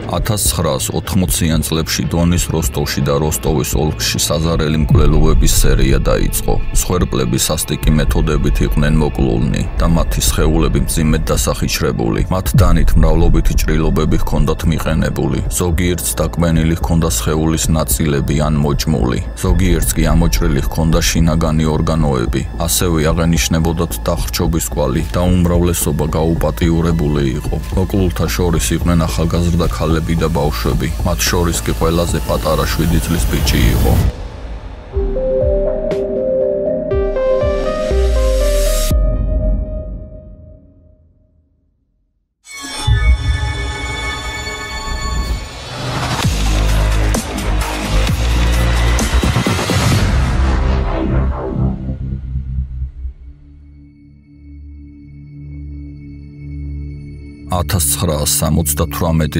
1980-იან წლებში დონის როსტოვში და როსტოვის ოლქში საზარელი მკვლელობების სერია დაიწყო. მსხვერპლები სასტიკი მეთოდებით იყვნენ მოკლულნი და მათი სხეულები მძიმედ დასახიჩრებული. მათ დანით მრავლობითი ჭრილობები ჰქონდათ მიყენებული. ზოგიერთს დაკმენილი ჰქონდა სხეულის ნაწილები ან მოჭმული. ზოგიერთს კი ამოჭრილი ჰქონდა შინაგანი ორგანოები. ასევე აღენიშნებოდათ დახრჩობის კვალი და უმრავლესობა გაუპატიურებული იყო. მოკლულთა შორის იყვნენ ახალგაზრდა ქალები და ბავშვები. მათ შორის კი ყველაზე პატარა 7 წლის ბიჭი იყო.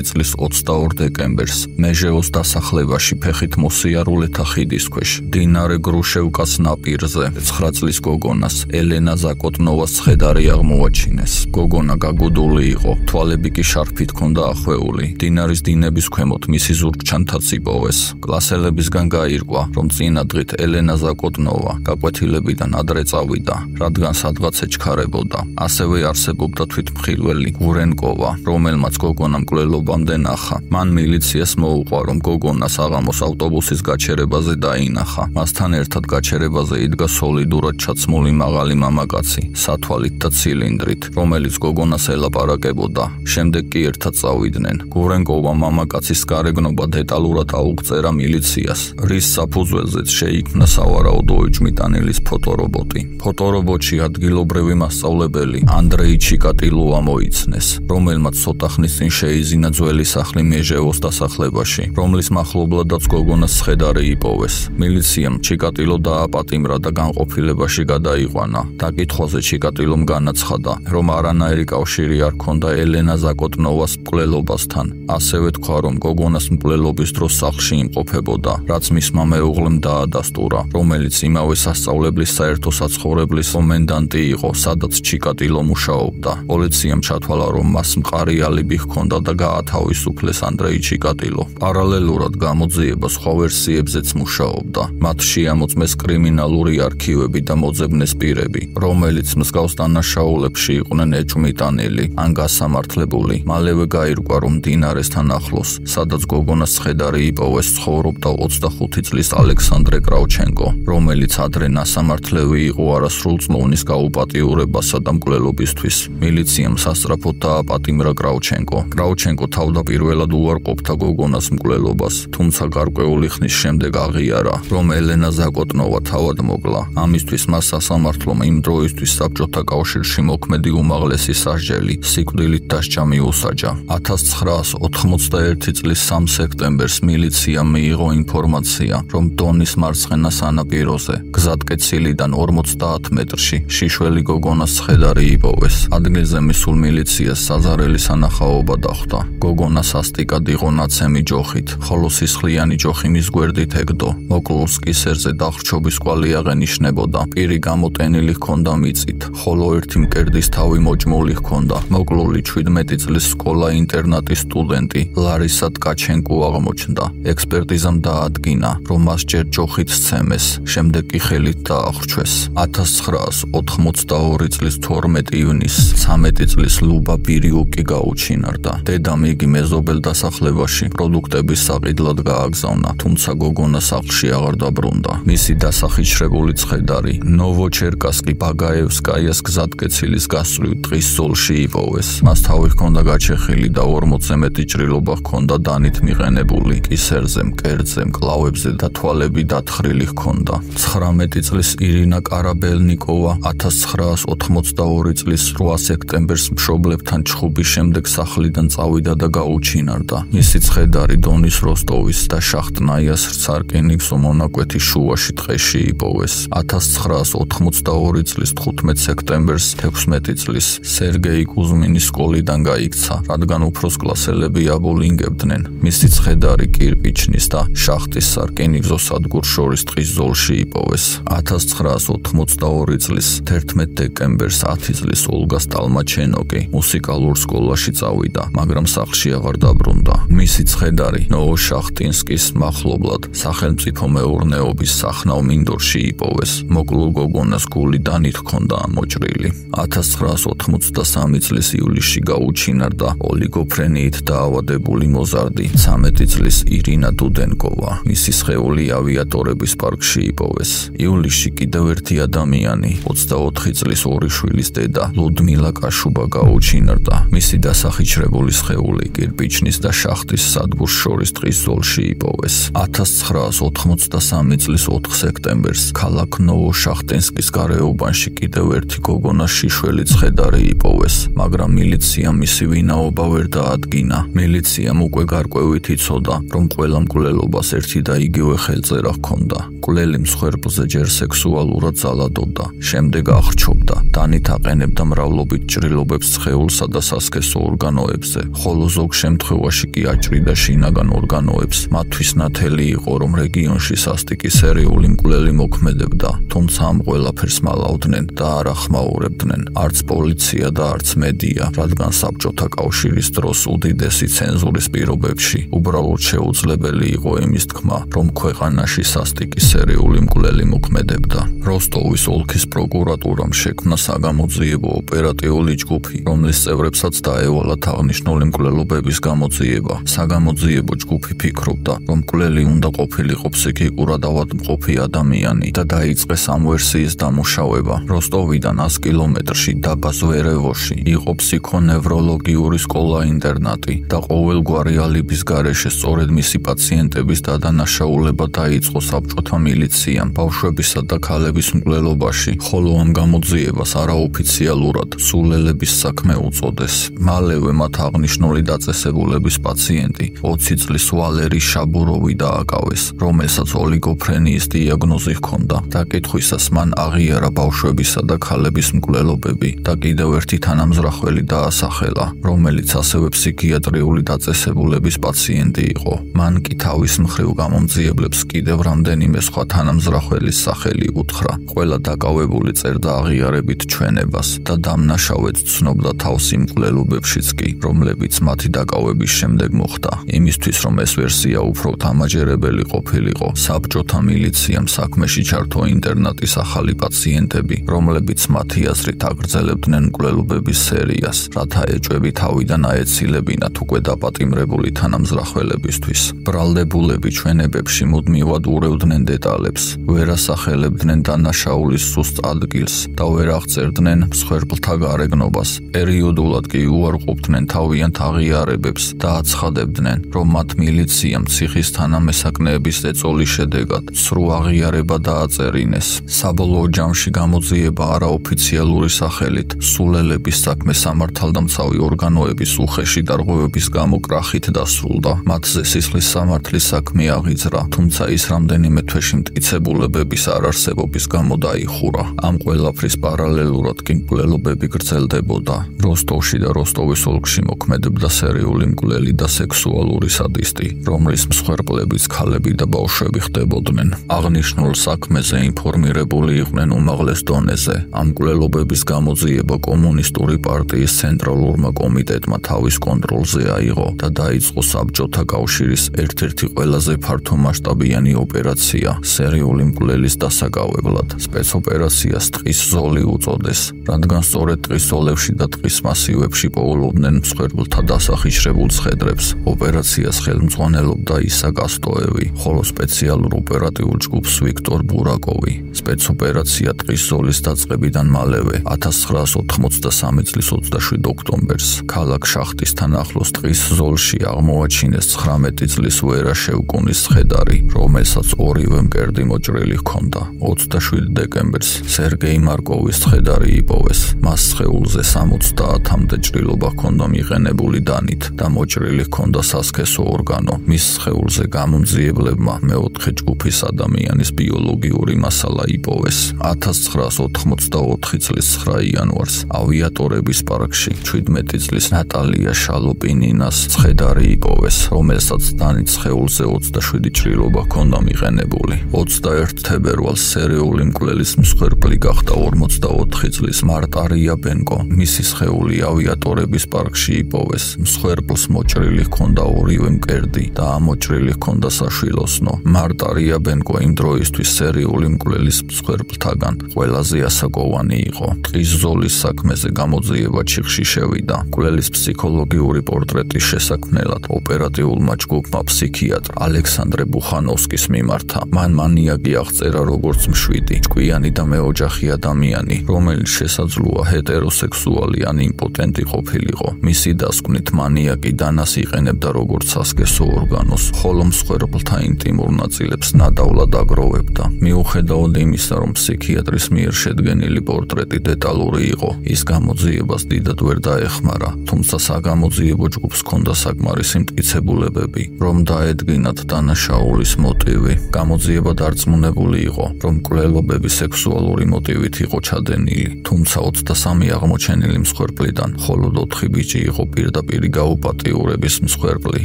წლის 22 დეკემბერს მეჟეოს დასახლებაში ფეხით მოსიარულეთა ხიდის ქვეშ დინარე გრუშევკას ნაპირზე 9 წლის გოგონას ელენა ზაკოტნოვას ცხედარი აღმოაჩინეს. გოგონა გაგუდული იყო, თვალები კი შარფით ჰქონდა ახვეული. დინარის დინების ქვემოთ მისი ზურგჩანთაც იპოვეს. კლასელებისგან გაირკვა, რომ წინა დღით ელენა ზაკოტნოვა გაკვეთილებიდან ადრე წავიდა, რადგან სადღაც ეჩქარებოდა. ასევე არსებობდა თვითმხილველი გურენკოვა, რომელმაც გოგონა მკვლელობამდე ნახა. მან მილიციას მოუყვა, რომ გოგონას აღამოს ავტობუსის გაჩერებაზე დაინახა. მასთან ერთად გაჩერებაზე იდგა სოლიდურად ჩაცმული მაღალი მამაკაცი, სათვალით და ცილინდრით, რომელიც გოგონას ელაპარაკებოდა. შემდეგ კი ერთად წავიდნენ. გურენკოვა მამაკაცის გარეგნობა დეტალურად აუღწერა მილიციას, რის საფუძველზეც შეიქმნა სავარაუდო ეჭვმიტანილის ფოტორობოტი. ფოტორობოტში ადგილობრივი მასწავლებელი ანდრეი ჩიკატილოვა მოიცნეს, რომელმაც ცოტა ხნის წინ შეიზინა ძველი სახლი მეჟეოს დასახლებაში, რომლის მახლობლადაც გოგონას ცხედარი იპოვეს. მილიციამ ჩიკატილო დააპატიმრა და განყოფილებაში გადაიყვანა. დაკითხვაზე ჩიკატილომ განაცხადა, რომ არანაირი კავშირი არ ჰქონდა ელენა ზაკოტნოვას მკვლელობასთან. ასევე თქვა, რომ გოგონას მკვლელობის დროს სახლში იმყოფებოდა, რაც მისმა მეუღლემ დაადასტურა, რომელიც იმავე სასწავლებლის საერთო საცხოვრებლის კომენდანტი იყო, სადაც ჩიკატილო მუშაობდა. პოლიციამ ჩათვალა, რომ მას მყარი ალიბი ჰქონდა და გაათავისუფლეს ანდრეი ჩიკატილო. პარალელურად გამოძიება სხვა ვერსიებზეც მუშაობდა. მათ შეამოწმეს კრიმინალური არქივები და მოძებნეს პირები, რომელიც მსგავს დანაშაულებში იყვნენ ეჭვმიტანილი ან გასამართლებული. მალევე გაირკვა, რომ დინარესთან ახლოს, სადაც გოგონას ცხედარი იპოვეს, ცხოვრობდა 25 წლის ალექსანდრე კრავჩენკო, რომელიც ადრე ნასამართლევი იყო არასრულწლოვნის გაუპატიურებასა და მკვლელობისთვის. მილიციამ სასწრაფოდ დააპატიმრა კრავჩენკო. კრავჩენკო თავდაპირველად უარყოფდა გოგონას მკვლელობას, თუმცა გარკვეული ხნის შემდეგ აღიარა, რომ ელენა ზაკოტნოვა თავად მოკლა. ამისთვის მას სასამართლომ იმ დროისთვის საბჭოთა კავშირში მოქმედი უმაღლესი სასჯელი სიკვდილით დასჯა მიუსაჯა. 1981 წლის 3 სექტემბერს მილიციამ მიიღო ინფორმაცია, რომ დონის მარცხენა სანაპიროზე, გზატკეცილიდან 50 მეტრში, შიშველი გოგონას ცხედარი იპოვეს. ადგილზე მისულ მილიციას საზარელი სანახაობა დახვდა. გოგონა სასტიკად იყო ნაცემი ჯოხით, ხოლო სისხლიანი ჯოხი მის გვერდით ეკდო. მოკლულს კისერზე დახრჩობის კვალი აღენიშნებოდა. პირი გამოტენილი ჰქონდა მიწით, ხოლო ერთი მკერდის თავი მოჭმული ჰქონდა. მოკლული 17 წლის სკოლა-ინტერნატის სტუდენტი ლარისა ტკაჩენკო აღმოჩნდა. ექსპერტიზამ დაადგინა, რომ მას ჯერ ჯოხით სცემეს, შემდეგ კი ხელით დაახრჩვეს. 1982 წლის 12 ივნისს 13 წლის ლუბა ბირიუკი გაუჩინარდა. დედამ იგი მეზობელ დასახლებაში პროდუქტების საყიდლად გააგზავნა, თუმცა გოგონა სახლში აღარ დაბრუნდა. მისი დასახიჩრებული ცხედარი ნოვოჩერკასკი ბაგაევსკაიას გზატკეცილის გასწვრივ ტყის ზოლში იპოვეს. მას თავი ჰქონდა გაჩეხილი და 40-ზე მეტი ჭრილობა ჰქონდა დანით მიყენებული. კისერზე, მკერდზე, მკლავებზე და თვალები დათხრილი ჰქონდა. 19 წლის ირინა კარაბელნიკოვა 1982 წლის 8 სექტემბერს მშობლებთან ჩხუბის შემდეგ სახლიდან წავიდა და გაუჩინარდა. მისი ცხედარი დონის როსტოვის და შახტნაიას რცარკინიგზო მონაკვეთის შუაში ტყეში იპოვეს. 1982 წლის 15 სექტემბერს 16 წლის სერგეი კუზმინის სკოლიდან გაიქცა, რადგან უფროს კლასელები აბოლინგებდნენ. მისი ცხედარი კირპიჩნის და შახტის სარკინიგზო სადგურს შორის ტყის ზოლში იპოვეს. 1982 წლის 11 დეკემბერს 10 წლის ოლგა სტალმაჩენოკი მუსიკალურ სოციალურ სკოლაში წავიდა, მაგრამ სახლში აღარ დაბრუნდა. მისი ცხედარი ნოვოშახტინსკის მახლობლად სახელმწიფო მეურნეობის სახნავ მინდორში იპოვეს. მოკლულ გოგონას გული დანით ჰქონდა ამოჭრილი. 1983 წლის ივლისში გაუჩინარდა ოლიგოფრენიით დაავადებული მოზარდი 13 წლის ირინა დუდენკოვა. მისი სხეული ავიატორების პარკში იპოვეს. ივლისში კიდევ ერთი ადამიანი, 24 წლის ორი შვილის დედა ლუდმილა კაშუბა გაუჩინარდა. მისი დასახიჩრებული სხეული კირპიჩნის და შახტის სადგურს შორის ტყის ზოლში იპოვეს. 1983 წლის 4 სექტემბერს ქალაქ ნოვოშახტინსკის გარეუბანში კიდევ ერთი გოგონას შიშველი ცხედარი იპოვეს, მაგრამ მილიციამ მისი ვინაობა ვერ დაადგინა. მილიციამ უკვე გარკვევით იცოდა, რომ ყველა მკვლელობას ერთი და იგივე ხელწერა ჰქონდა. მკვლელი მსხვერპლზე ჯერ სექსუალურად ძალადობდა, შემდეგ ახრჩობდა, დანით აყენებდა მრავლობით ჭრილობებს სხეულსა და სასქესო ორგანოებზე, ხოლო ზოგ შემთხვევაში კი აჭრიდა შინაგან ორგანოებს. მათთვის ნათელი იყო, რომ რეგიონში სასტიკი სერიული მკვლელი მოქმედებდა, თუმცა ამ ყველაფერს მალავდნენ და არ ახმაურებდნენ არც პოლიცია და არც მედია, რადგან საბჭოთა კავშირის დროს უდიდესი ცენზურის პირობებში უბრალოდ შეუძლებელი იყო იმის თქმა, რომ ქვეყანაში სასტიკი სერიული მკვლელი მოქმედებდა. როსტოვის ოლქის პროკურატურამ შექმნა საგამოძიებო ოპერატიული ჯგუფი, რომლის წევრებსაც დაევალათ აღნიშნული მკვლელობების გამოძიება. საგამოძიებო ჯგუფი ფიქრობდა, რომ მკვლელი უნდა ყოფილიყო ფსიქიკურად ავადმყოფი ადამიანი და დაიწყეს ამ ვერსიის დამუშავება. როსტოვიდან 100 კილომეტრში დაბა ზვერევოში იყო ფსიქონევროლოგიური სკოლა-ინტერნატი და ყოველგვარი ალიბის გარეშე სწორედ მისი პაციენტების დადანაშაულება დაიწყო საბჭოთა მილიციამ ბავშვებისა და ქალების მკვლელობაში, ხოლო ამ გამოძიებას არაოფიციალურად სულელების საქმე უწოდეს. მალევე მათ აღნიშნული დაწესებულების პაციენტი 20 წლის ვალერი შაბუროვი დააკავეს, რომელსაც ოლიგოფრენიის დიაგნოზი ჰქონდა. დაკითხვისას მან აღიარა ბავშვებისა და ქალების მკვლელობები და კიდევ ერთი თანამზრახველი დაასახელა, რომელიც ასევე ფსიქიატრიული დაწესებულების პაციენტი იყო. მან კი თავის მხრივ გამომძიებლებს კიდევ რამდენიმე სხვა თანამზრახველის სახელი უთხრა. ყველა დაკავებული წერდა აღიარებით ჩვენებას და დამნაშავედ ცნობდა თავს იმ მკვლელობებშიც კი, რომლებიც მათი დაკავების შემდეგ მოხდა. იმისთვის, რომ ეს ვერსია უფრო თამაჯერებელი ყოფილიყო, საბჭოთა მილიციამ საქმეში ჩართო ინტერნატის ახალი პაციენტები, რომლებიც მათი აზრით აგრძელებდნენ მკვლელობების სერიას, რათა ეჭვები თავიდან აეცილებინათ უკვე დაპატიმრებული თანამზრახველებისთვის. ბრალდებულები ჩვენებებში მუდმივად ურევდნენ დეტალებს, ვერ ასახელებდნენ დანაშაულის ზუსტ ადგილს და ვერ აღწერდნენ მსხვერპლთა გარეგნობას. პერიოდულად კი უარყოფდნენ თავიანთ აღიარებებს და აცხადებდნენ, რომ მათ მილიციამ ციხის თანამესაკნეების ეწოლის შედეგად სრულ აღიარება დააწერინეს. საბოლოო ჯამში გამოძიება არაოფიციალური სახელით სულელების საქმე სამართალდამცავი ორგანოების უხეში დარღვევების გამო კრახით დასრულდა. მათზე სისხლის სამართლის საქმე აღიძრა, თუმცა ის რამდენიმე თვეში მტკიცებულებების არარსებობის გამო დაიხურა. ამ ყველაფრის პარალელურად კი მკვლელობები გრძელდებოდა. როსტოვში და როსტოვის ოლქში მოქმედებდა სერიული მკვლელი და სექსუალური სადისტი, რომლის მსხვერპლებიც ქალები და ბავშვები ხდებოდნენ. აღნიშნულ საქმეზე ინფორმირებული იყვნენ უმაღლეს დონეზე. ამ მკვლელობების გამოძიება კომუნისტური პარტიის ცენტრალურმა კომიტეტმა თავის კონტროლზე აიღო და დაიწყო საბჭოთა კავშირის ერთ-ერთი ყველაზე ფართომასშტაბიანი ოპერაცია სერიული მკვლელის დასაკავებლად. სპეცოპერაციას ტყის ზოლი უწოდეს, რადგან სწორედ ტყის ზოლებში და ტყის მასივებში პოულობდნენ მსხვერპლთა დასახიჩრებულ ცხედრებს. ოპერაციას ხელმძღვანელობდა ისაკ ასტოევი, ხოლო სპეციალურ ოპერატიულ ჯგუფს ვიქტორ ბურაკოვი. სპეცოპერაცია ტყის ზოლის დაწყებიდან მალევე 1983 წლის 27 ოქტომბერს ქალაქ შახტისთან ახლოს ტყის ზოლში აღმოაჩინეს 19 წლის ვერა შევკუნის ცხედარი, რომელსაც ორივე მკერდი მოჭრილი ჰქონდა. 27 დეკემბერს სერგეი მარკოვის ცხედარი იპოვეს. მას სხეულზე 70-მდე ჭრილობა ჰქონდა მიყენებული დანით და მოჭრილი ჰქონდა სასქესო ორგანო. მის სხეულზე გამომძიებლებმა მეოთხე ჯგუფის ადამიანის ბიოლოგიური მასალა იპოვეს. 1984 წლის 9 იანვარს ავიატორების პარკში 17 წლის ნატალია შალოპინინას ცხედარი იპოვეს, რომელსაც დანით სხეულზე 27 ჭრილობა ჰქონდა მიყენებული. 21 თებერვალს სერიული მკვლელის მსხვერპლი გახდა 44 წლის მარტარია ბენკო. მისი სხეული ავიატორების პარკში იპოვეს. მსხვერპლს მოჭრილი ჰქონდა ორივე მკერდი და ამოჭრილი ჰქონდა საშვილოსნო. მარტა რიაბენკო იმ დროისთვის სერიული მკვლელის მსხვერპლთაგან ყველაზე ასაკოვანი იყო. ტყის ზოლის საქმეზე გამოძიება ჩიხში შევიდა. მკვლელის ფსიქოლოგიური პორტრეტის შესაქმნელად ოპერატიულმა ჯგუფმა ფსიქიატრ ალექსანდრე ბუხანოვსკის მიმართა. მან მანიაკი აღწერა როგორც მშვიდი, ჭკვიანი და მეოჯახი ადამიანი, რომელიც შესაძლოა ჰეტეროსექსუალი ან იმპოტენტი ყოფილიყო. მისი დასკვნით მანიაკი დანას იყენებდა როგორც სასქესო ორგანოს, ხოლო მსხვერპლთა ინტიმურ ნაწილებს ნადავლად აგროვებდა. მიუხედავად იმისა, რომ ფსიქიატრის მიერ შედგენილი პორტრეტი დეტალური იყო, ის გამოძიებას დიდად ვერ დაეხმარა, თუმცა საგამოძიებო ჯგუფს ჰქონდა საკმარისი მტკიცებულებები, რომ დაედგინათ დანაშაულის მოტივი. გამოძიება დარწმუნებული იყო, რომ მკვლელობები სექსუალური მოტივით იყო ჩადენილი, თუმცა 23 აღმოჩენილი მსხვერპლიდან მხოლოდ 4 ბიჭი იყო პირდაპირი გაუპატიურების მსხვერპლი.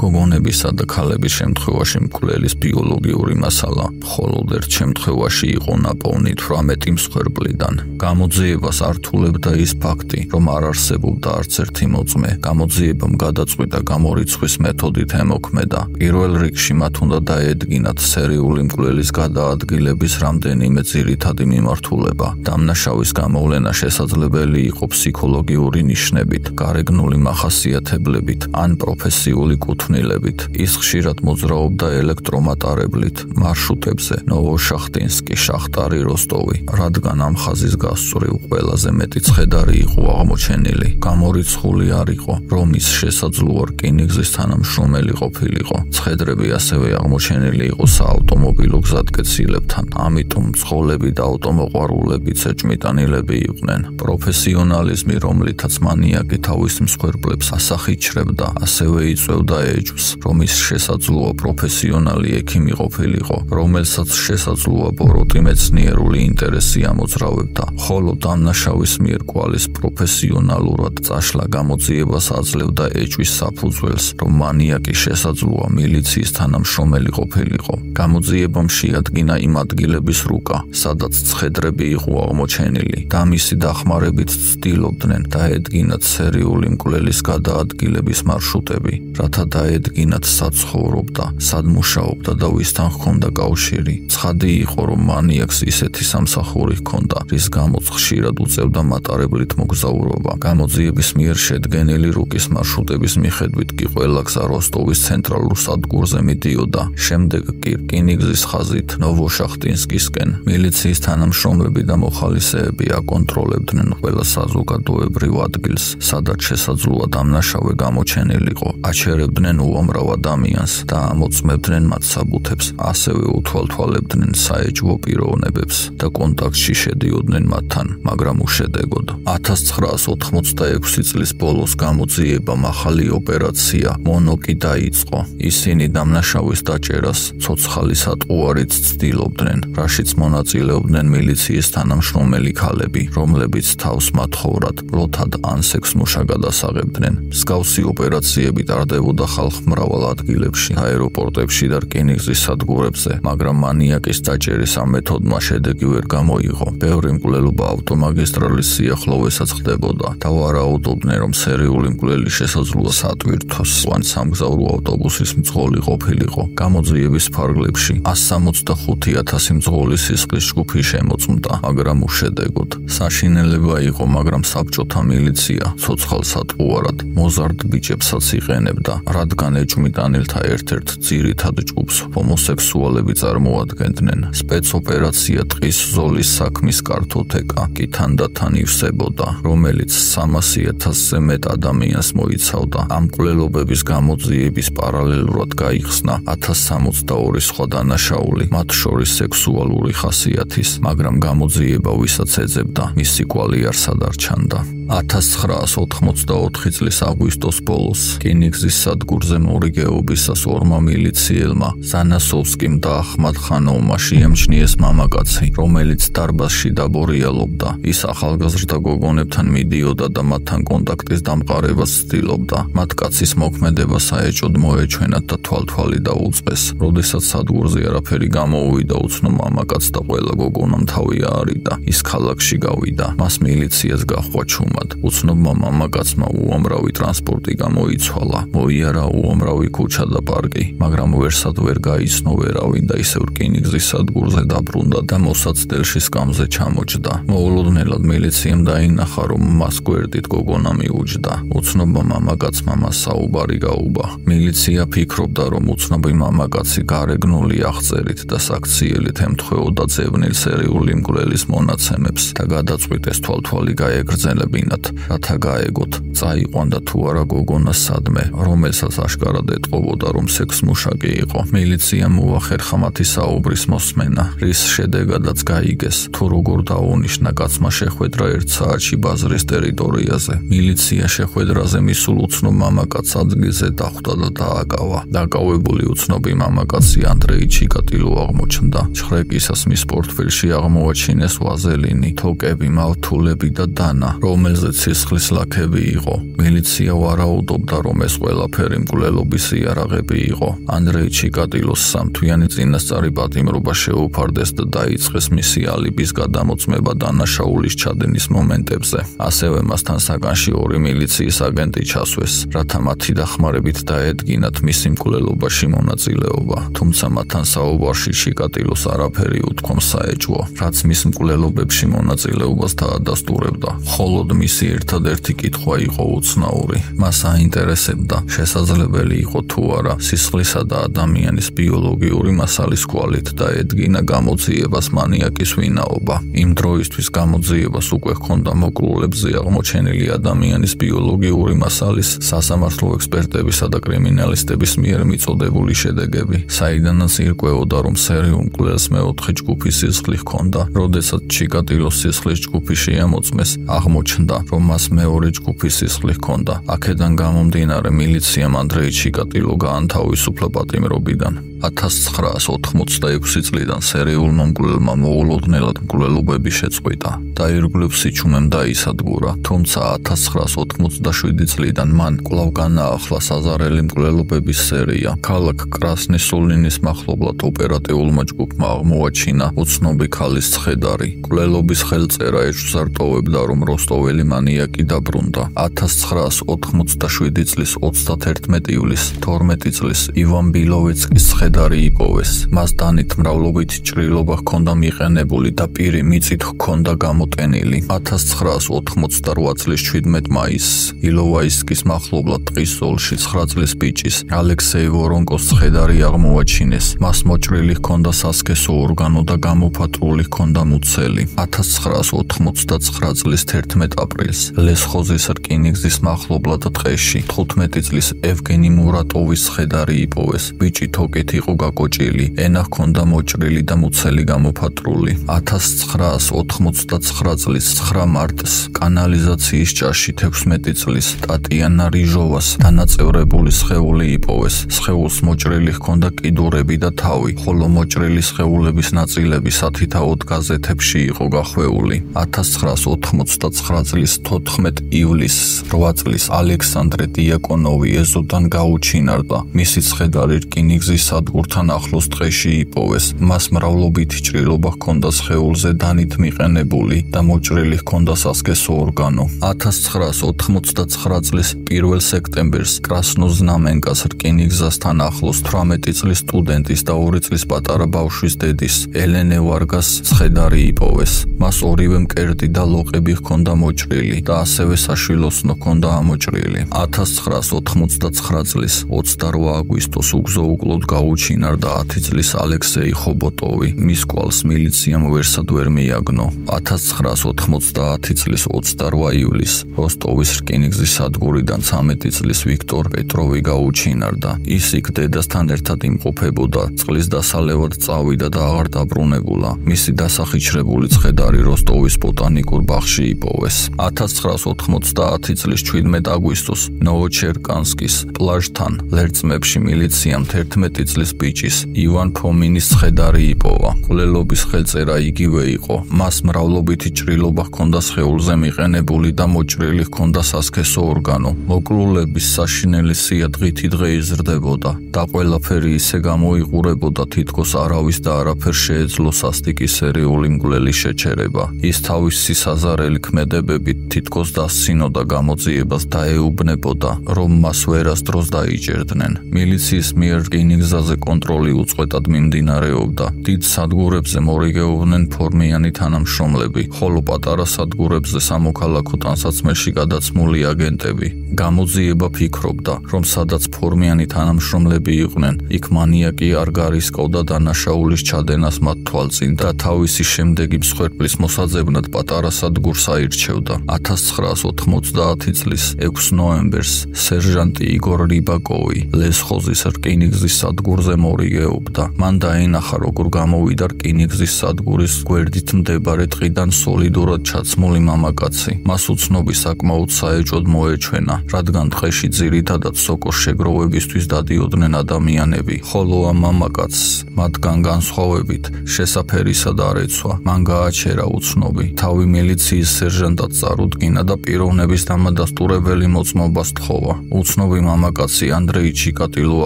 გოგონებისა და ქალების შემთხვევაში მკვლელის ბიოლოგიური მასალა მხოლოდ ერთ შემთხვევაში იყო ნაპოვნი 18 მსხვერპლიდან. გამოძიებას ართულებდა ის ფაქტი, რომ არ არსებობდა არც ერთი მოწმე. გამოძიებამ გადაწყვიტა გამორიცხვის მეთოდით ემოქმედა. პირველ რიგში მათ უნდა დაედგინათ სერიული მკვლელის გადაადგილების რამდენიმე ძირითადი მიმართულება. დამნაშავის გამოვლენა შესაძლებელი იყო ფსიქოლოგიური ნიშნებით, გარეგნული მახასიათებლებით ან პროფესიული კუთვნილებით. ის ხშირად მოძრაობდა ელექტრომატარებლით მარშრუტებზე ნოვოშახტინსკი, შახტარი, როსტოვი, რადგან ამ ხაზის გასწვრივ ყველაზე მეტი ცხედარი იყო აღმოჩენილი. გამორიცხული არ იყო, რომ ის შესაძლოა რკინიგზის თანამშრომელი ყოფილიყო. ცხედრები ასევე აღმოჩენილი იყო საავტომობილო გზატკეცილებთან, ამიტომ მძღოლები და ავტომოყვარულები ცეჭმიტანილები იყვნენ. პროფესიონალიზმი, რომლითაც მანიაკი თავის მსხვერპლებს ასახიჩრებდა, ასევე იწვევდა ეჭვს, რომ ის შესაძლოა პროფესიონალი ექიმი ყოფილიყო, რომელსაც შესაძლოა ბოროტი მეცნიერული ინტერესი ამოძრავებდა, ხოლო დამნაშავის მიერ კვალის პროფესიონალურად წაშლა გამოძიებას აძლევდა ეჭვის საფუძველს, რომ მანიაკი შესაძლოა მილიციის თანამშრომელი ყოფილიყო. გამოძიებამ შეადგინა იმ ადგილების რუკა, სადაც ცხედრები იყო აღმოჩენილი და მისი დახმარებით ცდილობდნენ დაედგინათ სერიული მკვლელის გადაადგილების მარშრუტები, რათა დაედგინათ სად ცხოვრობდა, სად მუშაობდა და ვისთან ჰქონდა კავშირი. ცხადი იყო, რომ მანიაკს ისეთი სამსახური ჰქონდა, რის გამოც ხშირად უწევდა მატარებლით მოგზაურობა. გამოძიების მიერ შედგენილი რუკის მარშრუტების მიხედვით კი ყველა გზა როსტოვის ცენტრალურ სადგურზე მიდიოდა. შემდეგ კი რკინიგზის ხაზით ნოვოშახტინსკისკენ. მილიციის თანამშრომლები და მოხალისეები აკონტროლებდნენ ყველა საზოგადოებრივ ადგილს, სადაც შესაძლოა დამნაშავე გამოჩენილიყო. აჩერებდნენ უამრავ ადამიანს და ამოწმებდნენ მათ საბუთებს, ასევე უთვალთვალებდნენ საეჭვო პიროვნებებს და კონტაქტში შედიოდნენ მათთან, მაგრამ უშედეგოდ. 1986 წლის ბოლოს გამოძიებამ ახალი ოპერაცია მონოკი დაიწყო. ისინი დამნაშავის დაჭერას ცოცხალი სატყუარით ცდილობდნენ, რაშიც მონაწილეობდნენ მილიციის თანამშრომელი ქალები, რომლებიც თავს მათხოვრად, ბლოთად ან სექსმუშა გადასაღებდნენ. მსგავსი ოპერაციები ტარდებოდა ხალხმრავალ ადგილებში, აეროპორტებში და რკინიგზის სადგურებზე, მაგრამ მანიაკის დაჭერის ამ მეთოდმა შედეგი ვერ გამოიღო. ბევრი მკვლელობა ავტომაგისტრალის სიახლოვესაც ხდებოდა და ვარაუდობდნენ, რომ სერიული მკვლელი შესაძლოა სატვირთოს ან სამგზავრო ავტობუსის მძღოლი ყოფილიყო. გამოძიების ფარგლებში 165,000 მძღოლის სისხლის ჯგუფი შემოწმდა, მაგრამ უშედეგოდ. საშინელება იყო, მაგრამ საბჭოთა მილიცია ცოცხალ სატყუარად მოზარდ ბიჭებსაც იყენებდა, რადგან ეჭვმიტანილთა ერთ-ერთ ძირითად ჯგუფს ჰომოსექსუალები წარმოადგენდნენ. სპეცოპერაცია ტყის ზოლის საქმის კარტოტეკა კი თანდათან ივსებოდა, რომელიც 300,000-ზე მეტ ადამიანს მოიცავდა. ამ მკვლელობების გამოძიების პარალელურად გაიხსნა 1062 სხვა დანაშაული, მათ შორის სექსუალური ხასიათის, მაგრამ გამოძიება ვისაც ეძებდა, მისი კვალი არ სადარჩანდა. 1984 წლის აგვისტოს ბოლოს რკინიგზის სადგურზე მორიგეობისას ორმა მილიციელმა ზანასოვსკიმ და ახმადხანოვმა შეამჩნიეს მამაკაცი, რომელიც დარბაზში დაბორიალობდა. ის ახალგაზრდა გოგონებთან მიდიოდა და მათთან კონტაქტის დამყარებას ცდილობდა. მათ კაცის მოქმედება საეჭოდ მოეჩვენათ და თვალთვალი დაუწეს. როდესაც სადგურზე არაფერი გამოუვიდა, უცნო მამაკაც და ყველა გოგონამ თავი აარიდა. ის ქალაქში გავიდა. მას მილიციას გაჰყვა ჩუმა. მიუხედავად, უცნობმა მამაკაცმა უამრავი ტრანსპორტი გამოიცვალა, მოიარა უამრავი ქუჩა და პარკი, მაგრამ ვერსად ვერ გაიცნო ვერავინ და ისევ რკინიგზის სადგურზე დაბრუნდა და მოსაცდელში სკამზე ჩამოჯდა. მოულოდნელად მილიციამ დაინახა, რომ მას გვერდით გოგონა მიუჯდა. უცნობმა მამაკაცმა მას საუბარი გაუბა. მილიცია ფიქრობდა, რომ უცნობი მამაკაცი გარეგნული აღწერით და საქციელით ემთხვეოდა ძებნილ სერიული მკვლელის მონაცემებს და გადაწყვიტეს თვალთვალი გაეგრძელებინათ, რათა გაეგოთ, წაიყვანდა თუ არა გოგონა სადმე, რომელსაც აშკარად ეტყობოდა, რომ სექსმუშაკი იყო. მილიციამ უახერხა მათი საუბრის მოსმენა, რის შედეგადაც გაიგეს, თუ როგორ დაუნიშნა კაცმა შეხვედრა 1 საათში ბაზრის ტერიტორიაზე. მილიცია შეხვედრაზე მისულ უცნობ მამაკაცს ადგილზე დახვდა და დააკავა. დაკავებული უცნობი მამაკაცი ანდრეი ჩიკატილო აღმოჩნდა. ჩხრეკისას მის პორტფელში აღმოაჩინეს ვაზელინი, თოკები, მავთულები და დანა, რომელზეც სისხლის ლაქები იყო. მილიცია ვარაუდობდა, რომ ეს ყველაფერი მკვლელობის იარაღები იყო. ანდრეი ჩიკატილოს სამთვიანი წინასწარი პატიმრობა შეუფარდეს და დაიწყეს მისი ალიბის გადამოწმება დანაშაულის ჩადენის მომენტებზე. ასევე მასთან საგანში 2 მილიციის აგენტი ჩასვეს, რათა მათი დახმარებით დაედგინათ მისი მკვლელობაში მონაწილეობა. თუმცა მათთან საუბარში ჩიკატილოს არაფერი უთქვამ საეჭვო, რაც მის მკვლელობებში მონაწილეობას დაადასტურებდა. მხოლოდ მისი ერთადერთი კითხვა იყო უცნაური. მას აინტერესებდა, შესაძლებელი იყო თუ არა სისხლისა და ადამიანის ბიოლოგიური მასალის კვალით დაედგინა გამოძიებას მანიაკის ვინაობა. იმ დროისთვის გამოძიებას უკვე ჰქონდა მოკლულებზე აღმოჩენილი ადამიანის ბიოლოგიური მასალის სასამართლო ექსპერტებისა და კრიმინალისტების მიერ მიწოდებული შედეგები, საიდანაც ირკვეოდა, რომ სერიულ მკვლელს მეოთხე ჯგუფის სისხლი ჰქონდა. როდესაც ჩიკატილოს სისხლის ჯგუფი შეამოწმეს, აღმოჩნდა, რომ მას მეორე ჯგუფის სისხლი ჰქონდა. აქედან გამომდინარე, მილიციამ ანდრეი ჩიკატილო გაანთავისუფლა პატიმრობიდან. 1986 წლიდან სერიულმა მკვლელმა მოულოდნელად მკვლელობები შეწყვიტა. დაირგვლივ სიჩუმემ დაისადგურა, თუმცა 1987 წლიდან მან კვლავ განაახლა საზარელი მკვლელობების სერია. ქალაქ კრასნი-სულინის მახლობლად ოპერატიულმა ჯგუფმა აღმოაჩინა უცნობი ქალის ცხედარი. მკვლელობის ხელწერა ეშზარტოვებდა, რომ როსტოველი მანიაკი დაბრუნდა. 1987 წლის 31 ივლისს 12 წლის ივან ბილოვეცკის ცხედარი იპოვეს. მას დანით მრავლობით ჭრილობა ჰქონდა მიყენებული და პირი მიწით ჰქონდა გამოტენილი. 1988 წლის 17 მაისს ილოვაისკის მახლობლად ტყის ზოლში 9 წლის ბიჭის ალექსეი ვორონკოს ცხედარი აღმოაჩინეს. მას მოჭრილი ჰქონდა სასქესო ორგანო და გამოფატრული ჰქონდა მუცელი. 1989 წლის 11 აპრილს ლესხოზის რკინიგზის მახლობლად ტყეში 15 წლის ევგენი მურატოვის ცხედარი იპოვეს. ბიჭი თოკით იყო გაკოჭილი, ენა ჰქონდა მოჭრილი და მუცელი გამოფატრული. 1989 წლის 9 მარტს კანალიზაციის ჭაში 16 წლის ტატიანა რიჟოვას დანაწევრებული სხეული იპოვეს. სხეულს მოჭრილი ჰქონდა კიდურები და თავი, ხოლო მოჭრილი სხეულების ნაწილები სათითაოდ გაზეთებში იყო გახვეული. 1989 წლის 14 ივლისს 8 წლის ალექსანდრე დიაკონოვი ეზოდან გაუჩინარდა. მისი ცხედარი რკინიგზის სადგურთან ახლოს ტყეში იპოვეს. მას მრავლობითი ჭრილობა ჰქონდა სხეულზე დანით მიყენებული და მოჭრილი ჰქონდა სასქესო ორგანო. 1989 წლის 1 სექტემბერს კრასნოზნამენკას რკინიგზასთან ახლოს 18 წლის სტუდენტის და 2 წლის პატარა ბავშვის დედის ელენე ვარგას ცხედარი იპოვეს. მას ორივე მკერდი და ლოყები ჰქონდა მოჭრილი და ასევე საშვილოსნო ჰქონდა ამოჭრილი. 1989 წლის 28 აგვისტოს უგზო-უკლოდ გაუჩინარდა 10 წლის ალექსეი ხობოტოვი. მის კვალს მილიციამ ვერსად ვერ მიაგნო. 1990 წლის 28 ივლისს როსტოვის რკინიგზის სადგურიდან 13 წლის ვიქტორ პეტროვი გაუჩინარდა. ის იქ დედასთან ერთად იმყოფებოდა, წყლის დასალევად წავიდა და აღარ დაბრუნებულა. მისი დასახიჩრებული ცხედარი როსტოვის ბოტანიკურ ბაღში იპოვეს. 1990 წლის 17 აგვისტოს ნოვოჩერკანსკის პლაჟთან ლერწმებში მილიციამ 11 წლის უმცროს ბიჭის, ივან ფომინის ცხედარი იპოვა. მკვლელობის ხელწერა იგივე იყო. მას მრავლობითი ჭრილობა ჰქონდა სხეულზე მიყენებული და მოჭრილი ჰქონდა სასქესო ორგანო. მოკლულების საშინელი სია დღითიდღე იზრდებოდა და ყველაფერი ისე გამოიყურებოდა, თითქოს არავის და არაფერს შეეძლო სასტიკი სერიული მკვლელის შეჩერება. ის თავისი საზარელი ქმედებებით თითქოს დასცინოდა გამოძიებას და ეუბნებოდა, რომ მას ვერასდროს დაიჭერდნენ. მილიციის მიერ რკინიგზაზე კონტროლი უწყვეტად მიმდინარეობდა. დიდ სადგურებზე მორიგეობდნენ ფორმიანი თანამშრომლები, ხოლო პატარა სადგურებზე სამოქალაქო ტანსაცმელში გადაცმული აგენტები. გამოძიება ფიქრობდა, რომ სადაც ფორმიანი თანამშრომლები იყვნენ, იქ მანიაკი არ გარისკავდა დანაშაულის ჩადენას მათ თვალწინ და თავისი შემდეგი მსხვერპლის მოსაძებნად პატარა სადგურს აირჩევდა. 1990 წლის 6 ნოემბერს სერჟანტი იგორ რიბაკოვი ლესხოზის რკინიგზის სადგურზე მორიგეობდა. მან დაინახა, როგორ გამოვიდა რკინიგზის სადგურის გვერდით მდებარე ტყიდან სოლიდურად ჩაცმული მამაკაცი. მას უცნობი საკმაოდ საეჭვოდ მოეჩვენა, რადგან ტყეში ძირითადად სოკოს შეგროვებისთვის დადიოდნენ ადამიანები, ხოლო ამ მამაკაცს მათგან განსხვავებით შესაფერისად არ ეცვა. მან გააჩერა უცნობი, თავი მილიციის სერჟანტად წარუდგინა და პიროვნების დამადასტურებელი მოწმობა სთხოვა. უცნობი მამაკაცი ანდრეი ჩიკატილო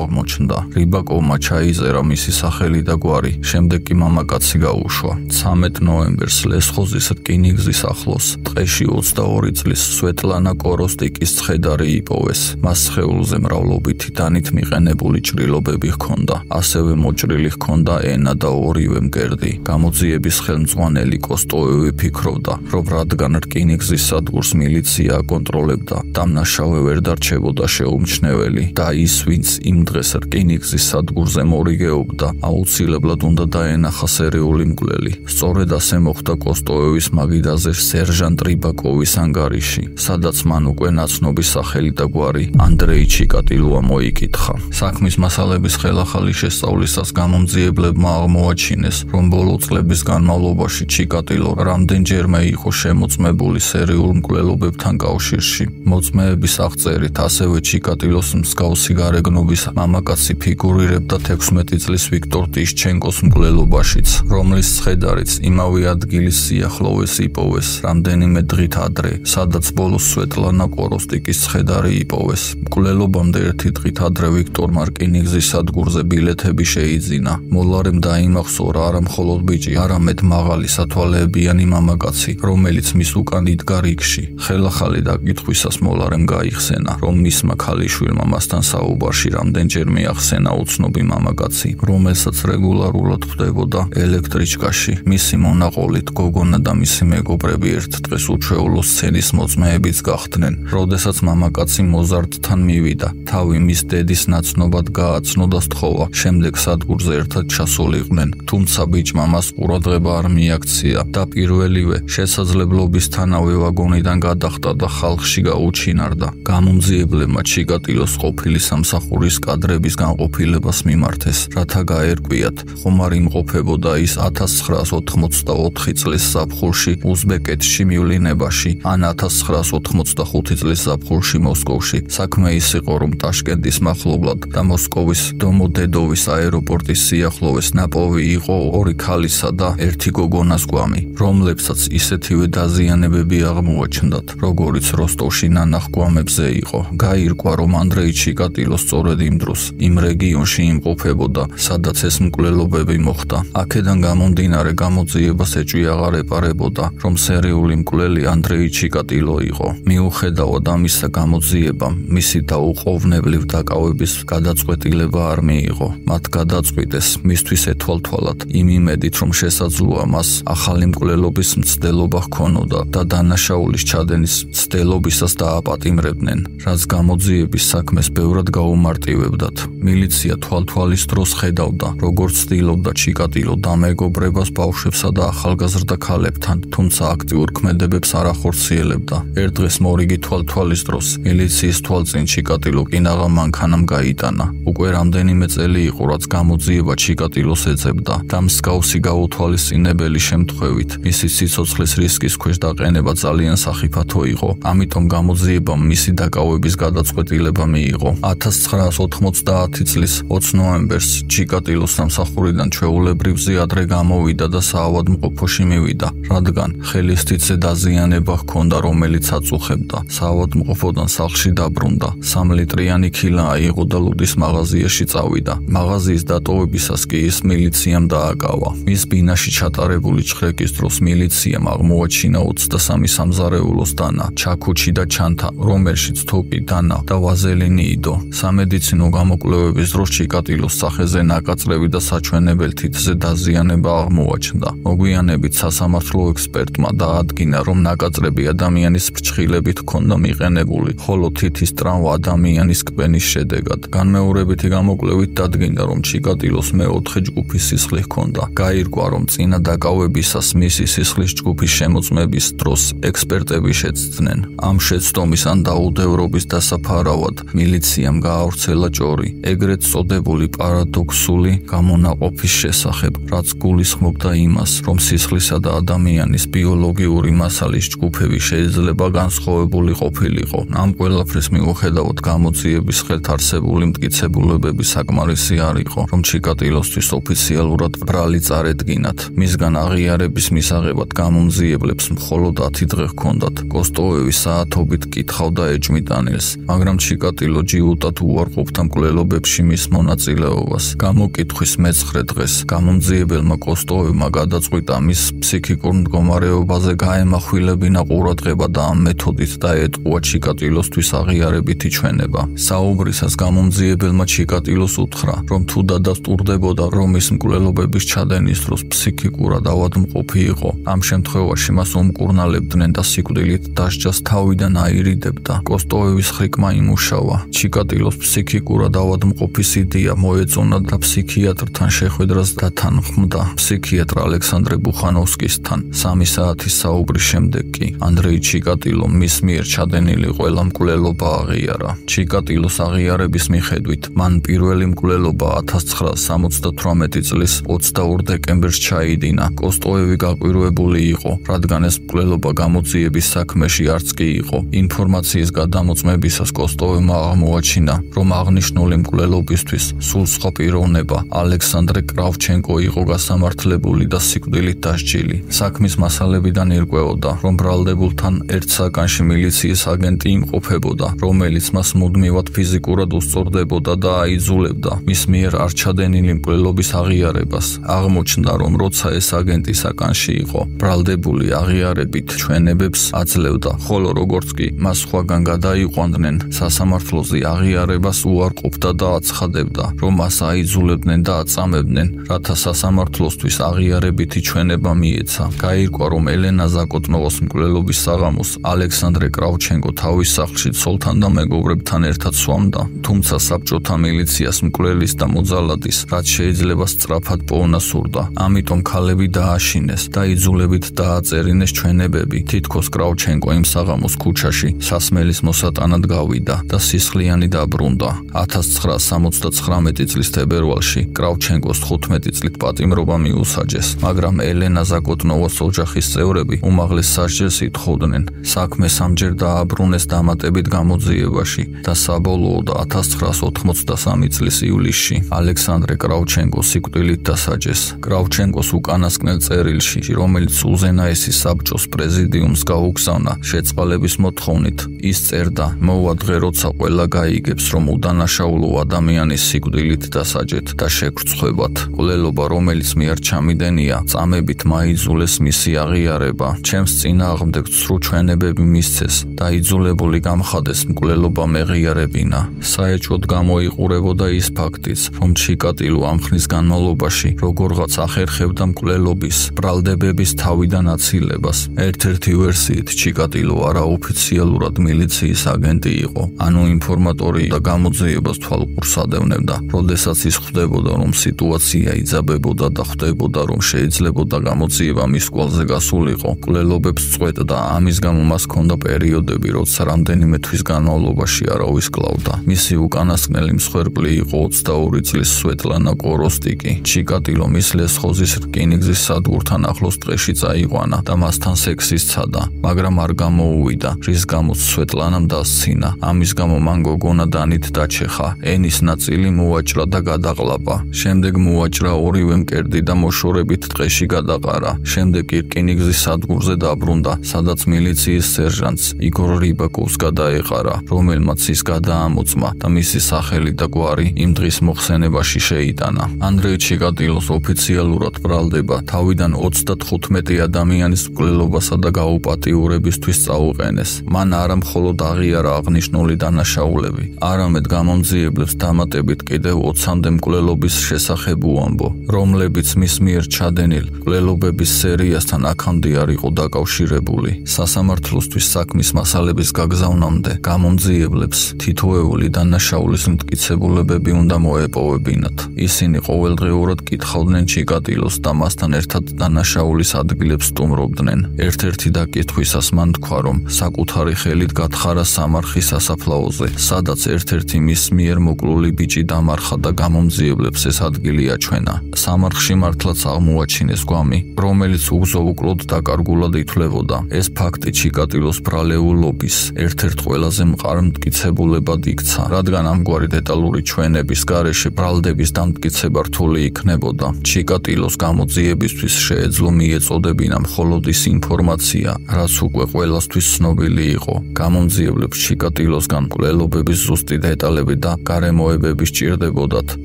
აღმოჩნდა. რიბაკოვმა ჩაიზერა მისი სახელი და გვარი, შემდეგ კი მამაკაცი გაუშვა. 13 ნოემბერს ლესხოზის რკინიგზის ახლოს ტყეში 22 წლის სვეტლანა კოროსტიკის ცხედარი იპოვეს. მას სხეულზე მრავლობითი დანით მიყენებული ჭრილობები ჰქონდა, ასევე მოჭრილი ჰქონდა ენა და ორივე მკერდი. გამოძიების ხელმძღვანელი კოსტოევი ფიქრობდა, რომ რადგან რკინიგზის სადგურს მილიცია აკონტროლებდა, დამნაშავე ვერ დარჩებოდა შეუმჩნეველი და ის, ვინც იმ დღეს რკინიგზის სადგურზე მორიგეობდა, აუცილებლად უნდა დაენახა სერიული მკვლელი. სწორედ ასე მოხდა კოსტოევის მაგიდაზე სერჟანტ რიბაკოვის ანგარიში, სადაც მან უკვე ნაცნობი სახელი და გვარი ანდრეი ჩიკატილოა მოიკითხა. საქმის მასალების ხელახალი შესწავლისას გამომძიებლებმა აღმოაჩინეს, რომ ბოლო წლების განმავლობაში ჩიკატილო რამდენჯერმე იყო შემოწმებული სერიულ მკვლელობებთან კავშირში. მოწმეების აღწერით, ასევე ჩიკატილოს მსგავსი გარეგნობის მამაკაცი ფიგურირებდა 16 წლის ვიქტორ ტიშჩენკოს მკვლელობაშიც, რომლის ცხედარიც იმავე ადგილის სიახლოვეს იპოვეს რამდენიმე დღით ადრე, სადაც ბოლოს სვეტლანა კოროსტიკის ცხედარი იპოვეს. მკვლელობამდე ერთი დღით ადრე ვიქტორმა რკინიგზის სადგურზე ბილეთები შეიძინა. მოლარემ დაიმახსოვრა არა მხოლოდ ბიჭი, არამედ მაღალი სათვალეებიანი მამაკაცი, რომელიც მის უკან იდგა რიგში. ხელახალი დაკითხვისას მოლარემ გაიხსენა, რომ მისმა ქალიშვილმა მასთან საუბარში რამდენჯერ მიახსენა უცნობი მამაკაცი, რომელსაც რეგულარულად ხვდებოდა ელექტრიჩკაში. მისი მონაყოლით გოგონა და მისი მეგობრები ერთ დღეს უჩვეულო სცენის მოწმეებიც გახდნენ. როდესაც მამაკაცი მოზარდთან მივიდა, თავი მის დედის ნაცნობად გააცნო და სთხოვა, შემდეგ სადგურზე ერთად ჩასულიყვნენ, თუმცა ბიჭმა მას ყურადღება არ მიაქცია და პირველივე შესაძლებლობისთანავე ვაგონიდან გადახტა და ხალხში გაუჩინარდა. გამომძიებლებმა ჩიკატილოს ყოფილი სამსახურის კადრების განყოფილებას მიმართეს, რათა გაერკვიათ, ხომ არ იმყოფებოდა ის 1984 წლის ზაფხულში უზბეკეთში მივლინებაში ან 1985 წლის ზაფხულში მოსკოვში. საქმე ის იყო, რომ ტაშკენტის მახლობლად და მოსკოვის დომოდედოვის აეროპორტის სიახლოვეს ნაპოვი იყო ორი ქალისა და ერთი გოგონას გვამი, რომლებსაც ისეთივე დაზიანებები აღმოაჩნდათ, როგორიც როსტოვში ნანახ გვამებზე იყო. გაირკვა, რომ ანდრეი ჩიკატილო სწორედ იმ დროს იმ რეგიონში იმყოფებოდა, სადაც ეს მკვლელობები მოხდა. აქედან გამომდინარე გამოძიებას ეჭვი აღარ ეპარებოდა, რომ სერიული მკვლელი ანდრეი ჩიკატილო იყო. მიუხედავად ამისა, გამოძიებამ მისი დაუყოვნებლივ დაკავების გადაწყვეტილება არ მიიღო. მათ გადაწყვიტეს მისთვის ეთვალთვალათ იმ იმედით, რომ შესაძლოა მას ახალი მკვლელობის მცდელობა ჰქონოდა და დანაშაულის ჩადენის მცდელობისას დააპატიმრებდნენ, რაც გამოძიების საქმეს ბევრად გაუმარტივებდათ. მილიცია თვალთვალის დროს ხედავდა, როგორც ცდილობდა ჩიკატილო დამეგობრებას ბავშვებსა და ახალგაზრდა ქალებთან, თუმცა აქტიურ ქმედებებს არ ახორციელებდა. ერთ დღეს მორიგი თვალთვალის დროს მილიციის თვალწინ ჩიკატილო კინაღა მანქანამ გაიტანა. უკვე რამდენიმე წელი იყო, რაც გამოძიება ჩიკატილოს ეძებდა და მსგავსი გაუთვალისწინებელი შემთხვევით მისი სიცოცხლის რისკის ქვეშ დაყენება ძალიან სახიფათო იყო, ამიტომ გამოძიებამ მისი დაკავების გადაწყვეტილება მიიღო. 1990 წლის ნოემბერს ჩიკატილოს სამსახურიდან ჩვეულებრივზე ადრე გამოვიდა და საავადმყოფოში მივიდა, რადგან ხელისთიცე დაზიანება ჰქონდა, რომელიც აწუხებდა. საავადმყოფოდან სახლში დაბრუნდა. 3 ლიტრიანი ქილა აიღო და ლუდის მაღაზიაში წავიდა. მაღაზიის დატოვებისას კი ის მილიციამ დააკავა. მის ბინაში ჩატარებული ჩხრეკის დროს მილიციამ აღმოაჩინა 23 სამზარეულოს დანა, ჩაქუჩი და ჩანთა, რომელშიც თოკი, დანა და ვაზელინი იდო. სამედიცინო გამოკვლევების დროს ჩიკატილოს სახეზე ნაკაწრები და საჩვენებელ თითზე დაზიანება აღმოაჩნდა. მოგვიანებით სასამართლო ექსპერტმა დაადგინა, რომ ნაკაწრები ადამიანის ფრჩხილებით ჰქონდა მიყენებული, ხოლო თითის ტრავმა ადამიანის კბენის შედეგად. განმეორებითი გამოკვლევით დადგინდა, რომ ჩიკატილოს მე-4 ჯგუფის სისხლი ჰქონდა. გაირკვა, რომ წინა დაკავებისას მისი სისხლის ჯგუფის შემოწმების დროს ექსპერტები შეცდნენ. ამ შეცდომის ან დაუდევრობის დასაფარავად მილიციამ გაავრცელა ჭორი, ეგრეთ წოდებული პარადოქსული გამონაყოფის შესახებ, რაც გულისხმობდა იმას, რომ სისხლისა და ადამიანის ბიოლოგიური მასალის ჯგუფები შეიძლება განსხვავებული ყოფილიყო. ამ ყველაფრის მიუხედავად გამოძიების ხელთ არსებული მტკიცებულებები საკმარისი არ იყო, რომ ჩიკატილოსთვის ოფიციალურად ბრალი წარედგინათ. მისგან აღიარების მისაღებად გამომძიებლებს მხოლოდ 10 დღე ჰქონდათ. კოსტოვევი საათობით კითხავდა ეჭმიტანილს, მაგრამ ჩიკატილო ჯიუტად უარყოფდა მკვლელობებში მის მონაწილეობას. გამოკითხვის მე-9 დღეს გამომძიებელმა კოსტოვევმა გადაწყვიტა მის ფსიქიკურ მდგომარეობაზე გაემახვილებინა ყურადღება და ამ მეთოდით დაეტყუა ჩიკატილოსთვის აღიარებითი ჩვენება. საუბრისას გამომძიებელმა ჩიკატილოს უთხრა, რომ თუ დადასტურდებოდა, რომ ის მკვლელობების ჩადენის დროს ფსიქიკურად ავადმყოფი იყო, ამ შემთხვევაში მას უმკურნალებდნენ და სიკვდილით დასჯას თავიდან აირიდებდა. კოსტოვევის ხრიკმა იმუშავა. ჩიკატილოს ფსიქიკურად ავადმყოფის იდეა მოეწონა და ფსიქიატრთან შეხვედრას დათანხმდა. ფსიქიატრ ალექსანდრე ბუხანოვსკისთან 3 საათის საუბრის შემდეგ კი ანდრეი ჩიკატილომ მის მიერ ჩადენილი ყველა მკვლელობა აღიარა. ჩიკატილოს აღიარების მიხედვით, მან პირველი მკვლელობა 1978 წლის 22 დეკემბერს ჩაიდინა. კოსტოვევი გაკვირვებული იყო, რადგან ეს მკვლელობა გამოძიების საქმეში არც კი იყო. ინფორმაციის გადამოწმებისას კოსტოვევმა აღმოაჩინა, რომ აღნიშნული მკვლელობისთვის სულ სხვა პიროვნება ალექსანდრე კრავჩენკო იყო გასამართლებული და სიკვდილით დასჯილი. საქმის მასალებიდან ირკვეოდა, რომ ბრალდებულთან ერთ საგანში მილიციის აგენტი იმყოფებოდა, რომელიც მას მუდმივად ფიზიკურად უსწორდებოდა და აიძულებდა მის მიერ არ ჩადენილი მკვლელობის აღიარებას. აღმოჩნდა, რომ როცა ეს აგენტი საკანში იყო, ბრალდებული აღიარებით ჩვენებებს აძლევდა, ხოლო როგორც კი მას სხვაგან გადაიყვანდნენ, სასამართლოზე აღიარებას უარყოფდა და აცხადებდა, რომ მას აიძულებდნენ და აწამებდნენ, რათა სასამართლოსთვის აღიარებითი ჩვენება მიეცა. გაირკვა, რომ ელენა ზაკოტნოვას მკვლელობის საღამოს ალექსანდრე კრავჩენკო თავის სახლში ცოლთან და მეგობრებთან ერთად სვამდა, თუმცა საბჭოთა მილიციას მკვლელის და მოძალადის, რაც შეიძლება სწრაფად პოვნა სურდა. ამიტომ ქალები დააშინეს და იძულებით დააწერინეს ჩვენებები. თითქოს კრავჩენკო იმ საღამოს ქუჩაში სასმელის მოსატანად გავიდა და სისხლიანი დაბრუნდა. 1979 წლის თებერვალში კრავჩენკოს 15 წლით პატიმრობა მიუსაჯეს, მაგრამ ელენა ზაკოტნოვას ოჯახის წევრები უმაღლეს სასჯელს ითხოვდნენ. საქმე სამჯერ დააბრუნეს დამატებით გამოძიებაში და საბოლოოდ 1983 წლის ივლისში ალექსანდრე კრავჩენკო სიკვდილით დასაჯეს. კრავჩენკოს უკანასკნელ წერილში, რომელიც უზენაესი საბჭოს პრეზიდიუმს გაუგზავნა შეწყალების მოთხოვნით, ის წერდა: მოვა დღე, როცა ყველა გაიგებს, რომ უდანაშაულო ადამიანის სიკვდილით დასაჯეთ და შეგვრცხვებათ. მკვლელობა, რომელიც მიარ ჩამიდენია, წამებით მაიძულეს მისი აღიარება, ჩემს წინააღმდეგ ცრუ ჩვენებები მისცეს და იძულებული გამხადეს მკვლელობა მეღიარებინა. საეჭვოდ გამოიყურებოდა ის ფაქტიც, რომ ჩიკატილო ამ ხნის განმავლობაში როგორღაც ახერხებდა მკვლელობის ბრალდებების თავიდან აცილებას. ერთ-ერთი ვერსიით ჩიკატილო არაოფიციალურად მილიციის აგენტი იყო, ანუ ინფორმატორი და გამოძიებას თვალყურს ადევნებდა, როდესაც ის ხვდებოდა, რომ სიტუაცია იძაბებოდა და ხვდებოდა, რომ შეიძლებოდა გამოძიება მის კვალზე გასულიყო, მკვლელობებს წყვეტდა. ამის გამო მას ჰქონდა პერიოდები, როცა რამდენიმე თვის განმავლობაში არავის კლავდა. მისი უკანასკნელი მსხვერპლი იყო 22 წლის სვეტლანა კოროსტიკი. ჩიკატილო მის ლესხოზის რკინიგზის სადგურთან ახლოს ტყეში წაიყვანა და მასთან სექსის ცადა, მაგრამ არ გამოუვიდა, რის გამოც სვეტლანამ დასცინა. ამის გამო მან გოგონა დანით დაჩეხა. ენის ნაწილი მტერი მოვაჭრა და გადაყლაპა. შემდეგ მოვაჭრა ორივე მკერდი და მოშორებით ტყეში გადაყარა. შემდეგ კი რკინიგზის სადგურზე დაბრუნდა, სადაც მილიციის სერჟანტს იგორ რიბაკოვს გადაეყარა, რომელმაც ის გადაამოწმა და მისი სახელი და გვარი იმ დღის მოხსენებაში შეიტანა. ანდრეი ჩიკატილოს ოფიციალურად ბრალდება თავიდან 35 ადამიანის მკვლელობასა და გაუპატიურებისთვის წაუყენეს. მან არა მხოლოდ აღიარა აღნიშნული დანაშაულები, არამედ გამომძიებლებს დამატებით კიდევ 20-მდე მკვლელობის შესახებ უამბო, რომლებიც მის მიერ ჩადენილ მკვლელობების სერიასთან აქამდე არ იყო დაკავშირებული. სასამართლოსთვის საქმის მასალების გაგზავნამდე გამომძიებლებს თითოეული დანაშაულის მტკიცებულებები უნდა მოეპოვებინათ. ისინი ყოველდღიურად კითხავდნენ ჩიკატილოს და მასთან ერთად დანაშაულის ადგილებს სტუმრობდნენ. ერთ-ერთი დაკითხვისას მან თქვა, რომ საკუთარი ხელით გათხარა სამარხი სასაფლაოზე, სადაც ერთ-ერთი მის მიერ მოკლული ბიჭი დამარხა და გამომძიებლებს ეს ადგილი აჩვენა. სამარხში მართლაც აღმოაჩინეს გვამი, რომელიც უგზო-უკლოდ დაკარგულად ითვლებოდა. ეს ფაქტი ჩიკატილოს ბრალეულობის ერთ-ერთ ყველაზე მყარ მტკიცებულებად იქცა, რადგან ამგვარი დეტალური ჩვენების გარეშე ბრალდების დამტკიცება რთული იქნებოდა. ჩიკატილოს გამოძიებისთვის შეეძლო მიეწოდებინა მხოლოდ ის ინფორმაცია, რაც უკვე ყველასთვის ცნობილი იყო. გამომძიებლებს ჩიკატილოსგან მკვლელობების ზუსტი დეტალები და გარემოებები სჭირდებოდათ,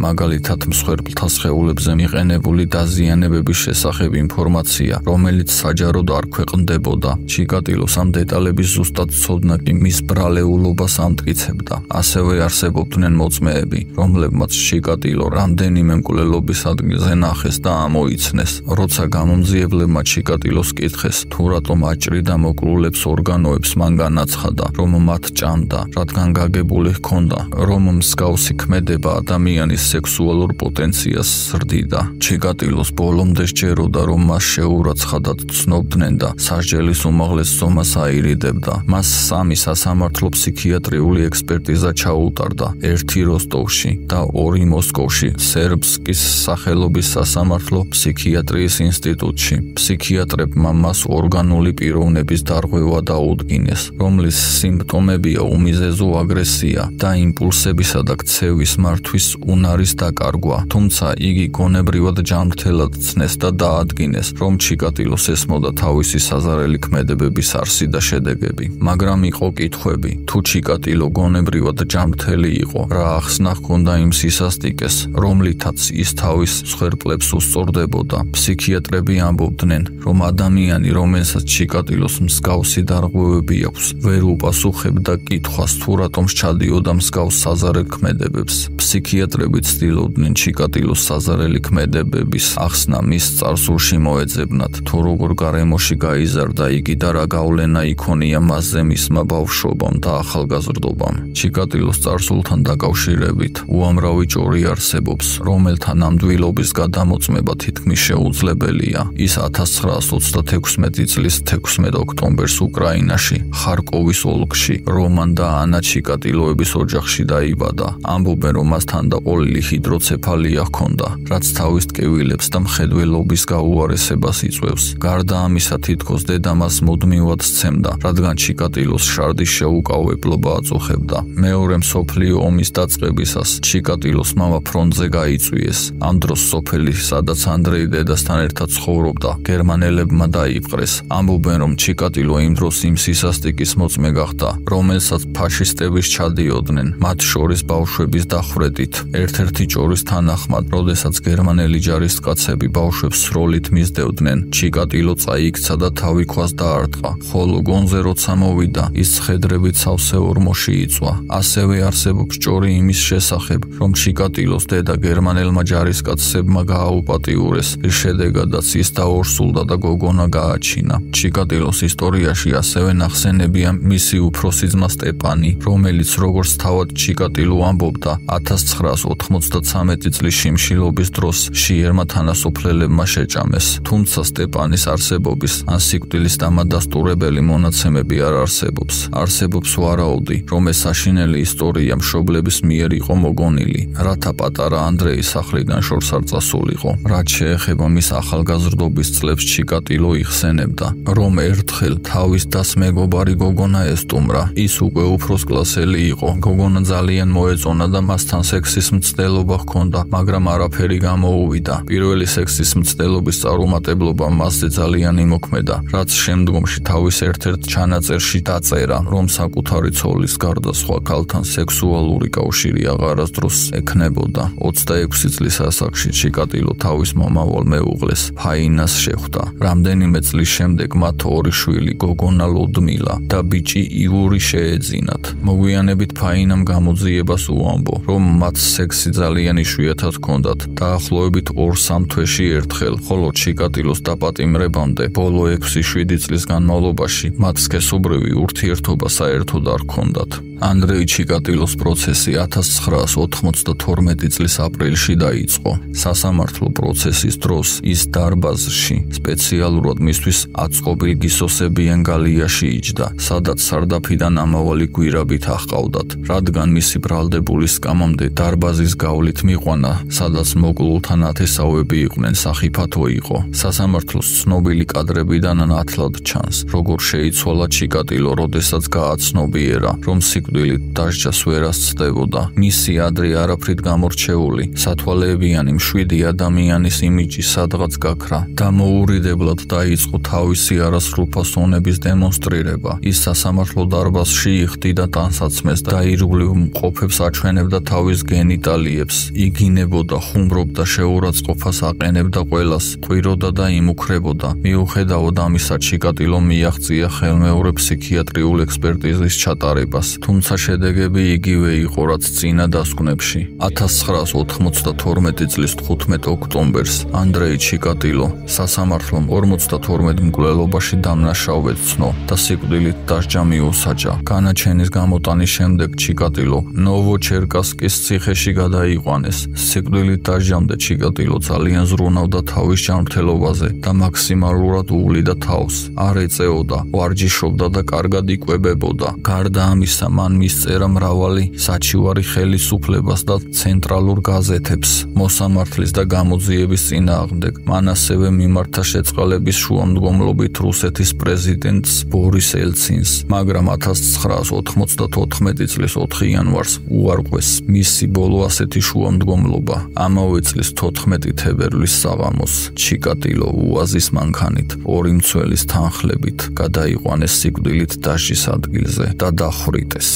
მაგალითად მსხვერპლთა სხეულებზე მიყენებული დაზიანებების შესახებ ინფორმაცია, რომელიც საჯაროდ არ ქვეყნდებოდა. ჩიკატილოს ამ დეტალების ზუსტად ცოდნა კი მის ბრალეულობას ამტკიცებდა. ასევე არსებობდნენ მოწმეები, რომლებმაც ჩიკატილო რამდენიმე მკვლელობის ადგილზე ნახეს და ამოიცნეს. როცა გამომძიებლებმა ჩიკატილოს კითხეს, თუ რატომ აჭრიდა მოკლულებს ორგანოებს, მან განაცხადა, რომ მათ ჭამდა, რადგან გაგებული ჰქონდა, რომ მსგავსი ქმედება ადამიანის სექსუალურ პოტენციას ზრდიდა. ჩიკატილოს ბოლომდე სჯეროდა, რომ მას შეურაცხადად ცნობდნენ და სასჯელის უმაღლეს ზომას აირიდებდა. მას 3 სასამართლო ფსიქიატრიული ექსპერტიზა ჩაუტარდა, 1 როსტოვში და 2 მოსკოვში, სერბსკის სახელობის სასამართლო ფსიქიატრიის ინსტიტუტში. ფსიქიატრებმა მას ორგანული პიროვნების დარღვევა დაუდგინეს, რომლის სიმპტომებია უმიზეზო აგრესია და იმპულსებისა და ქცევის მართვის უნარის დაკარგვა. თუმცა იგი გონებრივად ჯანმრთელად ცნეს და დაადგინეს, რომ ჩიკატილოს ესმოდა თავისი საზარელი ქმედებების არსი და შედეგები. მაგრამ იყო კითხვები, თუ ჩიკატილო გონებრივად ჯანმრთელი იყო, რა ახსნა ჰქონდა იმ სისასტიკეს, რომლითაც ის თავის მსხვერპლებს უსწორდებოდა. ფსიქიატრები ამბობდნენ, რომ ადამიანი, რომელსაც ჩიკატილოს მსგავსი დარღვევები აქვს, ვერ უპასუხებდა კითხვას, თუ რატომ სჩადიოდა მსგავს საზარელ ქმედებებს. ფსიქიატრები ცდილობდნენ ჩიკატილოს საზარელი ქმედებების ახსნა მის წარსულში მოეძებნათ, თუ როგორ გარემოში გაიზარდა იგი და რა გავლენა იქონია მასზე მისმა ბავშვობამ და ახალგაზრდობამ. ჩიკატილოს წარსულთან დაკავშირებით უამრავი ჭორი არსებობს, რომელთა ნამდვილობის გადამოწმება თითქმის შეუძლებელია. ის 1936 წლის 16 ოქტომბერს უკრაინაში, ხარკოვის ოლქში, რომან და ანა ჩიკატილოების ოჯახში დაიბადა. ამბობენ, რომ მას თანდაყოლილი ჰიდროცეფალია ჰქონდა, რაც თავის ტკივილებს და მხედველობის გაუარესებას იწვევს. გარდა ამისა, თითქოს დედა მას მუდმივად სცემდა, რადგან ჩიკატილოს შარდის შეუკავებლობა აწუხებდა. მეორე მსოფლიო ომის დაწყებისას ჩიკატილოს მამა ფრონტზე გაიწვიეს. ამ დროს სოფელი, სადაც ანდრეი დედასთან ერთად ცხოვრობდა, გერმანელებმა დაიპყრეს. ამბობენ, რომ ჩიკატილო იმ დროს იმ სისასტიკის მოწმე გახდა, რომელსაც ფაშისტები სჩადიოდნენ, მათ შორის ბავშვების დახვრეტით. ერთ-ერთი ჭორის თანახმად, როდესაც გერმანელი ჯარისკაცები ბავშვებს სროლით მისდევდნენ, ჩიკატილო წაიქცა და თავი ქვას დაარტყა, ხოლო გონზე როცა მოვიდა, ის ცხედრებით სავსე ორმოში იწვა. ასევე არსებობს ჭორი იმის შესახებ, რომ ჩიკატილოს დედა გერმანელმა ჯარისკაცებმა გააუპატიურეს, რის შედეგადაც ის დაორსულდა და გოგონა გააჩინა. ჩიკატილოს ისტორიაში ასევე ნახსენებია მისი უფროსი ძმა სტეპანი, რომელიც როგორც თავად ჩიკატილო ამბობდა, 1993 წლის შიმშილობის დროს შიერმა თანასოფლელებმა შეჭამეს. თუმცა სტეპანის არსებობის ან სიკვდილის დამადასტურებელი მონაცემები არ არსებობს. არსებობს ვარაუდი, რომ ეს საშინელი ისტორია მშობლების მიერ იყო მოგონილი, რათა პატარა ანდრეის სახლიდან შორს არ წასულიყო. რაც შეეხება მის ახალგაზრდობის წლებს, ჩიკატილო იხსენებდა, რომ ერთხელ თავის დას მეგობარი გოგონა ესტუმრა. ის უკვე უფროსკლასელი იყო. გოგონა ძალიან მოეწონა და მასთან ქალთან სექსის მცდელობა ჰქონდა, მაგრამ არაფერი გამოუვიდა. პირველი სექსის მცდელობის წარუმატებლობა მასზე ძალიან იმოქმედა, რაც შემდგომში თავის ერთ-ერთ ჩანაწერში დაწერა, რომ საკუთარი ცოლის გარდა სხვა ქალთან სექსუალური კავშირი აღარასდროს ექნებოდა. 26 წლის ასაკში ჩიკატილო თავის მომავალ მეუღლეს ფაინას შეხვდა. რამდენიმე წლის შემდეგ მათ ორი შვილი გოგონა ლუდმილა და ბიჭი იური შეეძინათ. მოგვიანებით ფაინამ გამოძიებას უამბო, რომ მათ სექსი ძალიან იშვიათად ჰქონდათ, დაახლოებით 2-3 თვეში ერთხელ, ხოლო ჩიკატილოს დაპატიმრებამდე ბოლო 6-7 წლის განმავლობაში მათ სქესობრივი ურთიერთობა საერთოდ არ ჰქონდათ. ანდრეი ჩიკატილოს პროცესი 1992 წლის აპრილში დაიწყო. სასამართლო პროცესის დროს ის დარბაზში, სპეციალურად მისთვის აწყობილ გისოსებიან გალიაში იჯდა, სადაც სარდაფიდან ამავალი გვირაბით აჰყავდათ, რადგან მისი ბრალდებული სკამამდე დარბაზის გავლით მიყვანა, სადაც მოკლულთა ნათესავები იყვნენ, სახიფათო იყო. სასამართლოს ცნობილი კადრებიდან ნათლად ჩანს, როგორ შეიცვალა ჩიკატილო, როდესაც გააცნობიერა, რომ სიკვდილით დასჯას ვერ ასწდებოდა. მისი ადრე არაფრით გამორჩეული, სათვალეებიანი მშვიდი ადამიანის იმიჯი სადღაც გაქრა და მოურიდებლად დაიწყო თავისი არასრულფასოვნების დემონსტრირება. ის სასამართლო დარბაზში იხდიდა ტანსაცმელს და ირგვლივ მყოფებს აჩვენებდა თავის გენიტალიებს, იგინებოდა, ხუმრობდა, შეურაცხყოფას აყენებდა ყველას, ყვიროდა და იმუქრებოდა. მიუხედავად ამისა, ჩიკატილომ მიაღწია ხელმეორე ფსიქიატრიულ ექსპერტიზის ჩატარებას, თუმცა შედეგები იგივე იყო, რაც წინა დასკვნებში. 1992 წლის 15 ოქტომბერს ანდრეი ჩიკატილო სასამართლომ 52 მკვლელობაში დამნაშავედ ცნო და სიკვდილით დასჯა მიუსაჯა. განაჩენის გამოტანის შემდეგ ჩიკატილო ნოვოჩერკასკის ციხეში გადაიყვანეს. სიკვდილით დასჯამდე ჩიკატილო ძალიან ზრუნავდა თავის ჯანმრთელობაზე და მაქსიმალურად უვლიდა თავს. არ ეწეოდა, ვარჯიშობდა და კარგად იკვებებოდა. გარდა ამისა, მან მისწერა მრავალი საჩივარი ხელისუფლებას და ცენტრალურ გაზეთებს მოსამართლის და გამოძიების წინააღმდეგ. მან ასევე მიმართა შეწყალების შუამდგომლობით რუსეთის პრეზიდენტს ბორის ელცინს, მაგრამ 1994 წლის 4 იანვარს უარყვეს მისი ბოლო ასეთი შუამდგომლობა. ამავე წლის 14 თებერვლის საღამოს ჩიკატილო უაზის მანქანით 2 მცველის თანხლებით გადაიყვანეს სიკვდილით დასჯის ადგილზე და დახვრიტეს.